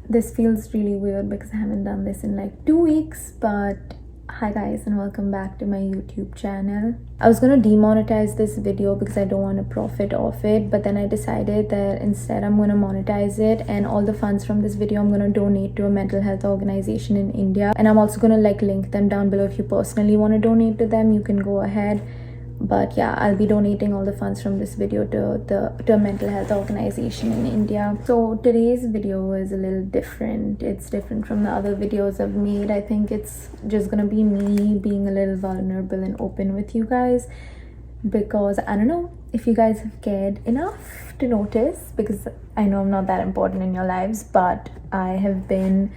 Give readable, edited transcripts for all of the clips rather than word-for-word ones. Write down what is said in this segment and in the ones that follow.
This feels really weird because I haven't done this in like 2 weeks, but hi guys and welcome back to my YouTube channel. I was gonna demonetize this video because I don't want to profit off it, but then I decided that instead I'm gonna monetize it, and all the funds from this video I'm gonna donate to a mental health organization in India, and I'm also gonna like link them down below. If you personally want to donate to them, you can go ahead. But yeah, I'll be donating all the funds from this video to a mental health organization in India. So today's video is a little different. It's different from the other videos I've made. I think it's just gonna be me being a little vulnerable and open with you guys, because I don't know if you guys have cared enough to notice, because I know I'm not that important in your lives, but I have been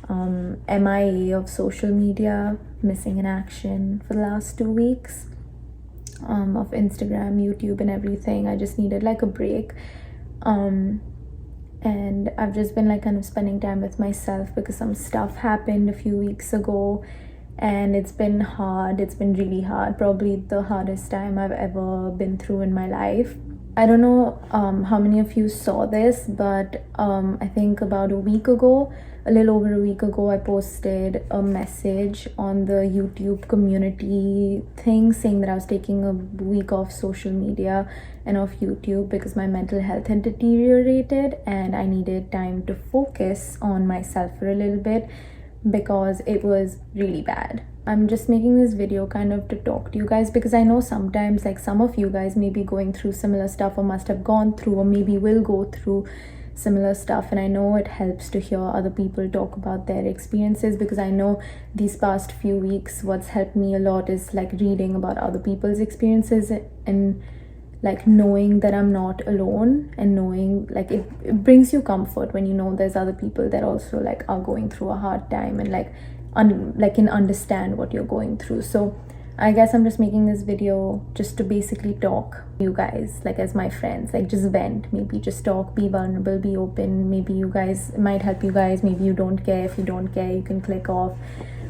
MIA of social media, missing in action for the last 2 weeks. Of Instagram, YouTube and everything. I just needed like a break, and I've just been like kind of spending time with myself because some stuff happened a few weeks ago, and it's been hard. It's been really hard, probably the hardest time I've ever been through in my life. I don't know how many of you saw this, but I think about a little over a week ago, I posted a message on the YouTube community thing saying that I was taking a week off social media and off YouTube because my mental health had deteriorated and I needed time to focus on myself for a little bit because it was really bad. I'm just making this video kind of to talk to you guys, because I know sometimes like some of you guys may be going through similar stuff, or must have gone through, or maybe will go through similar stuff, and I know it helps to hear other people talk about their experiences, because I know these past few weeks what's helped me a lot is like reading about other people's experiences and like knowing that I'm not alone, and knowing like it brings you comfort when you know there's other people that also like are going through a hard time and like can understand what you're going through. So I guess I'm just making this video just to basically talk to you guys, like as my friends, like just vent, maybe just talk, be vulnerable, be open. Maybe you guys, it might help you guys, maybe you don't care. If you don't care, you can click off.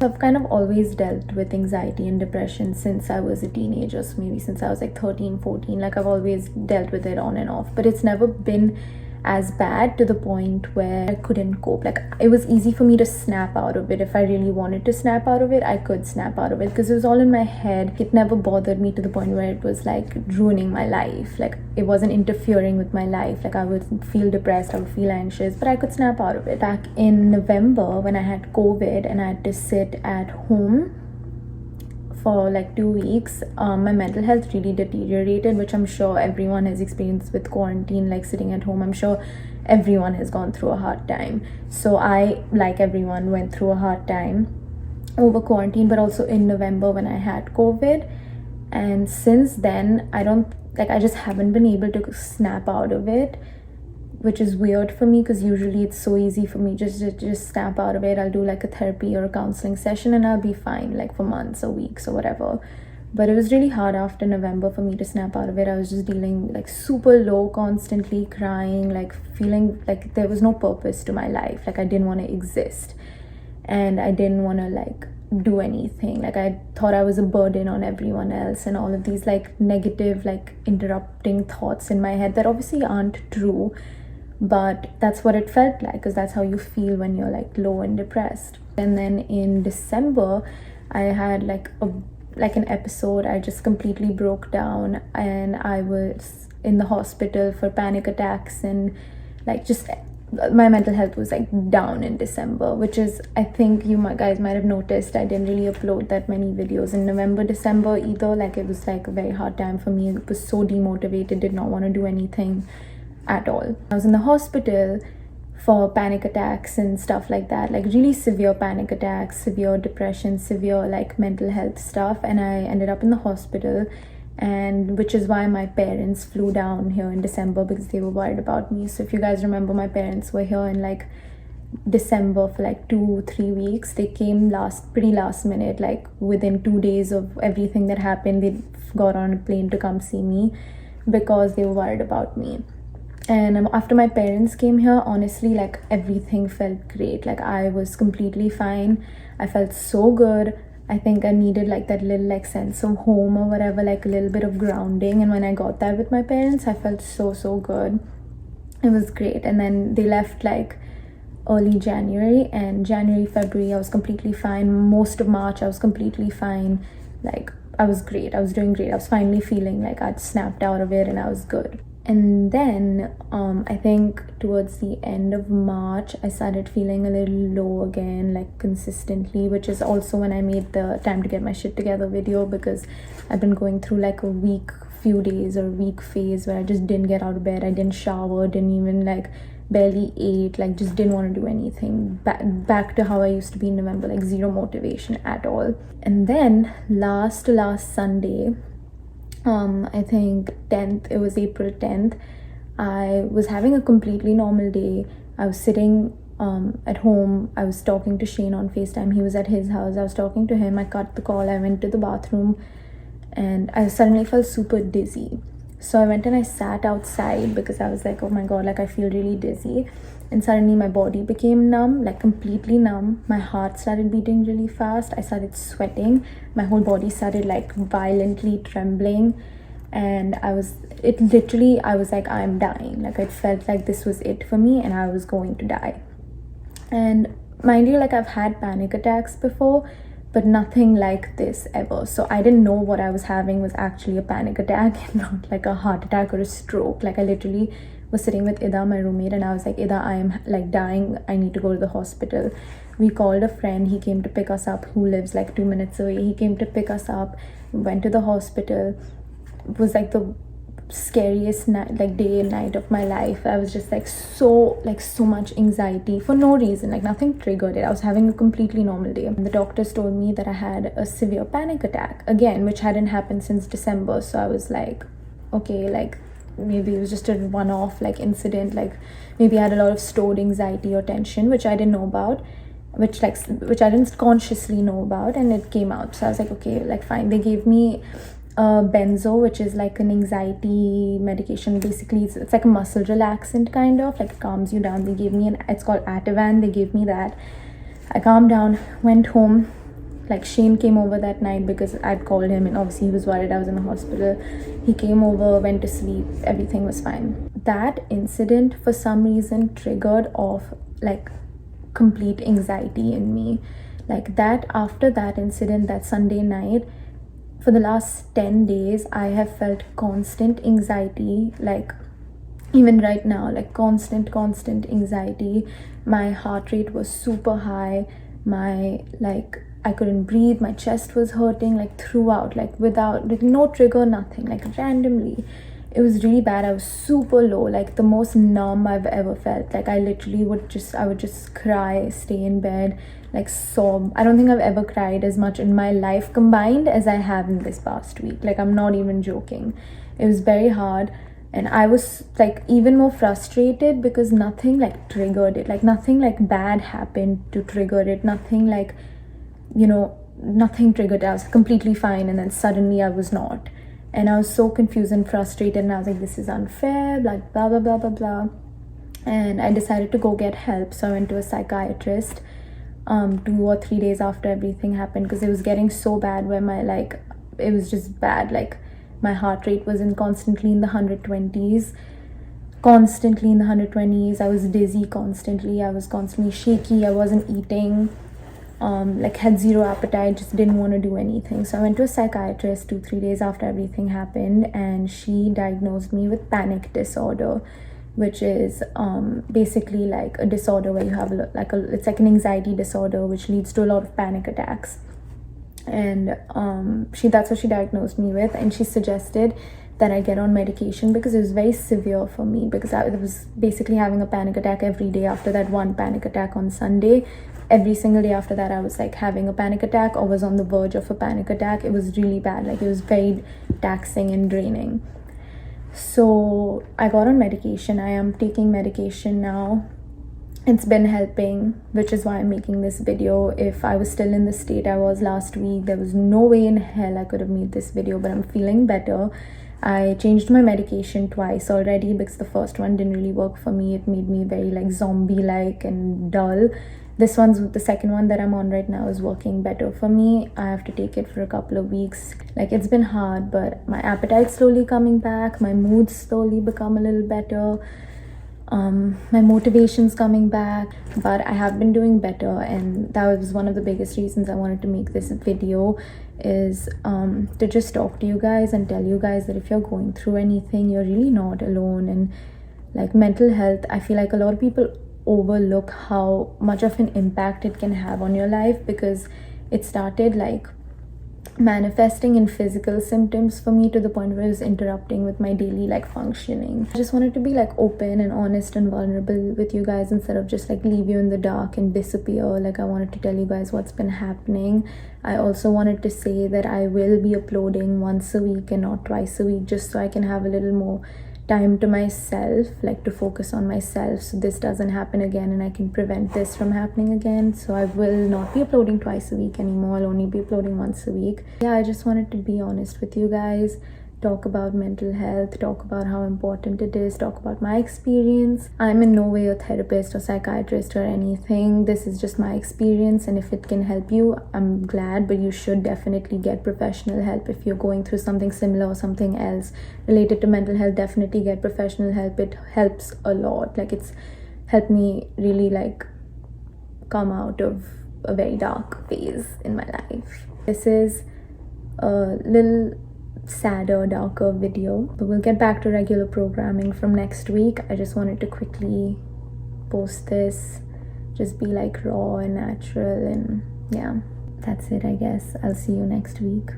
I've kind of always dealt with anxiety and depression since I was a teenager, so maybe since I was like 13, 14, like I've always dealt with it on and off, but it's never been as bad to the point where I couldn't cope. Like it was easy for me to snap out of it. If I really wanted to snap out of it, I could snap out of it because it was all in my head. It never bothered me to the point where it was like ruining my life. Like it wasn't interfering with my life. Like I would feel depressed, I would feel anxious, but I could snap out of it. Back in November when I had COVID and I had to sit at home for like 2 weeks, my mental health really deteriorated, which I'm sure everyone has experienced with quarantine, like sitting at home. I'm sure everyone has gone through a hard time. So I, like everyone, went through a hard time over quarantine, but also in November when I had COVID. And since then, I just haven't been able to snap out of it, which is weird for me because usually it's so easy for me just snap out of it. I'll do like a therapy or a counseling session and I'll be fine like for months or weeks or whatever. But it was really hard after November for me to snap out of it. I was just feeling like super low, constantly crying, like feeling like there was no purpose to my life. Like I didn't want to exist and I didn't want to like do anything. Like I thought I was a burden on everyone else, and all of these like negative, like interrupting thoughts in my head that obviously aren't true, but that's what it felt like, because that's how you feel when you're like low and depressed. And then in December I had like an episode. I just completely broke down and I was in the hospital for panic attacks, and like just my mental health was like down in December, which is, I think you guys might have noticed, I didn't really upload that many videos in November, December either. Like it was like a very hard time for me. I was so demotivated, did not want to do anything at all. I was in the hospital for panic attacks and stuff like that, like really severe panic attacks, severe depression, severe like mental health stuff, and I ended up in the hospital, and which is why my parents flew down here in December, because they were worried about me. So if you guys remember, my parents were here in like December for like 2-3 weeks. They came pretty last minute, like within 2 days of everything that happened. They got on a plane to come see me because they were worried about me. And after my parents came here, honestly, like everything felt great. Like I was completely fine. I felt so good. I think I needed like that little like sense of home or whatever, like a little bit of grounding. And when I got that with my parents, I felt so good. It was great. And then they left like early January, and January, February I was completely fine. Most of March I was completely fine. Like, I was great, I was doing great. I was finally feeling like I'd snapped out of it and I was good. And then I think towards the end of March I started feeling a little low again, like consistently, which is also when I made the time to get my shit together video, because I've been going through like a few days or week phase where I just didn't get out of bed, I didn't shower, didn't even like barely ate, like just didn't want to do anything. Back to how I used to be in November, like zero motivation at all. And then last Sunday, I think 10th, it was April 10th, I was having a completely normal day. I was sitting at home. I was talking to Shane on FaceTime. He was at his house. I was talking to him. I cut the call. I went to the bathroom and I suddenly felt super dizzy. So I went and I sat outside because I was like, oh my god, like I feel really dizzy. And suddenly my body became numb, like completely numb. My heart started beating really fast. I started sweating. My whole body started like violently trembling. And I was like, I'm dying. Like, it felt like this was it for me and I was going to die. And mind you, like, I've had panic attacks before, but nothing like this ever. So I didn't know what I was having was actually a panic attack and not like a heart attack or a stroke. Like, I literally was sitting with Ida, my roommate, and I was like, Ida, I am like dying, I need to go to the hospital. We called a friend, he came to pick us up, who lives like 2 minutes away. He came to pick us up, went to the hospital. It was like the scariest night, like day and night of my life. I was just like so much anxiety for no reason, like nothing triggered it. I was having a completely normal day. And the doctors told me that I had a severe panic attack again, which hadn't happened since December. So I was like, okay, like maybe it was just a one-off like incident, like maybe I had a lot of stored anxiety or tension, which I didn't know about, which I didn't consciously know about, and it came out. So I was like, okay, like fine. They gave me benzo, which is like an anxiety medication. Basically it's like a muscle relaxant, kind of like, it calms you down. They gave me it's called Ativan. They gave me that. I calmed down, went home. Like, Shane came over that night because I'd called him and obviously he was worried I was in the hospital. He came over, went to sleep, everything was fine. That incident for some reason triggered off like complete anxiety in me. Like, that after that incident, that Sunday night, for the last 10 days I have felt constant anxiety, like even right now, like constant anxiety. My heart rate was super high. My like, I couldn't breathe. My chest was hurting like throughout, like without like no trigger, nothing, like randomly. It was really bad. I was super low, like the most numb I've ever felt. Like, I literally would just cry, stay in bed, like sob. I don't think I've ever cried as much in my life combined as I have in this past week. Like, I'm not even joking. It was very hard. And I was like even more frustrated because nothing like triggered it. Like, nothing like bad happened to trigger it. Nothing like, you know, nothing triggered it. I was completely fine, and then suddenly I was not. And I was so confused and frustrated, and I was like, this is unfair, like blah blah blah blah blah. And I decided to go get help. So I went to a psychiatrist 2 or 3 days after everything happened, because it was getting so bad where my like, it was just bad. Like, my heart rate was constantly in the 120s. I was dizzy constantly. I was constantly shaky. I wasn't eating. Like, had zero appetite, just didn't want to do anything. So I went to a psychiatrist 2-3 days after everything happened, and she diagnosed me with panic disorder, which is basically like a disorder where you have it's like an anxiety disorder which leads to a lot of panic attacks. And that's what she diagnosed me with. And she suggested that I get on medication because it was very severe for me, because I was basically having a panic attack every day. After that one panic attack on Sunday, every single day after that I was like having a panic attack or was on the verge of a panic attack. It was really bad. Like, it was very taxing and draining. So I got on medication. I am taking medication now. It's been helping, which is why I'm making this video. If I was still in the state I was last week, there was no way in hell I could have made this video, but I'm feeling better. I changed my medication twice already because the first one didn't really work for me. It made me very like zombie-like and dull. The second one that I'm on right now is working better for me. I have to take it for a couple of weeks. Like, it's been hard, but my appetite's slowly coming back. My mood's slowly become a little better. My motivation's coming back, but I have been doing better, and that was one of the biggest reasons I wanted to make this video, is to just talk to you guys and tell you guys that if you're going through anything, you're really not alone. And like mental health, I feel like a lot of people overlook how much of an impact it can have on your life, because it started like manifesting in physical symptoms for me to the point where it was interrupting with my daily like functioning. I just wanted to be like open and honest and vulnerable with you guys, instead of just like leave you in the dark and disappear. Like I wanted to tell you guys what's been happening. I also wanted to say that I will be uploading once a week and not twice a week, just so I can have a little more time to myself, like to focus on myself, so this doesn't happen again and I can prevent this from happening again. So I will not be uploading twice a week anymore. I'll only be uploading once a week. Yeah, I just wanted to be honest with you guys, talk about mental health, talk about how important it is, talk about my experience. I'm in no way a therapist or psychiatrist or anything. This is just my experience, and if it can help you, I'm glad, but you should definitely get professional help. If you're going through something similar or something else related to mental health, definitely get professional help. It helps a lot. Like it's helped me really like come out of a very dark phase in my life. This is a little sadder, darker video, but we'll get back to regular programming from next week. I just wanted to quickly post this, just be like raw and natural, and yeah, that's it. I guess I'll see you next week.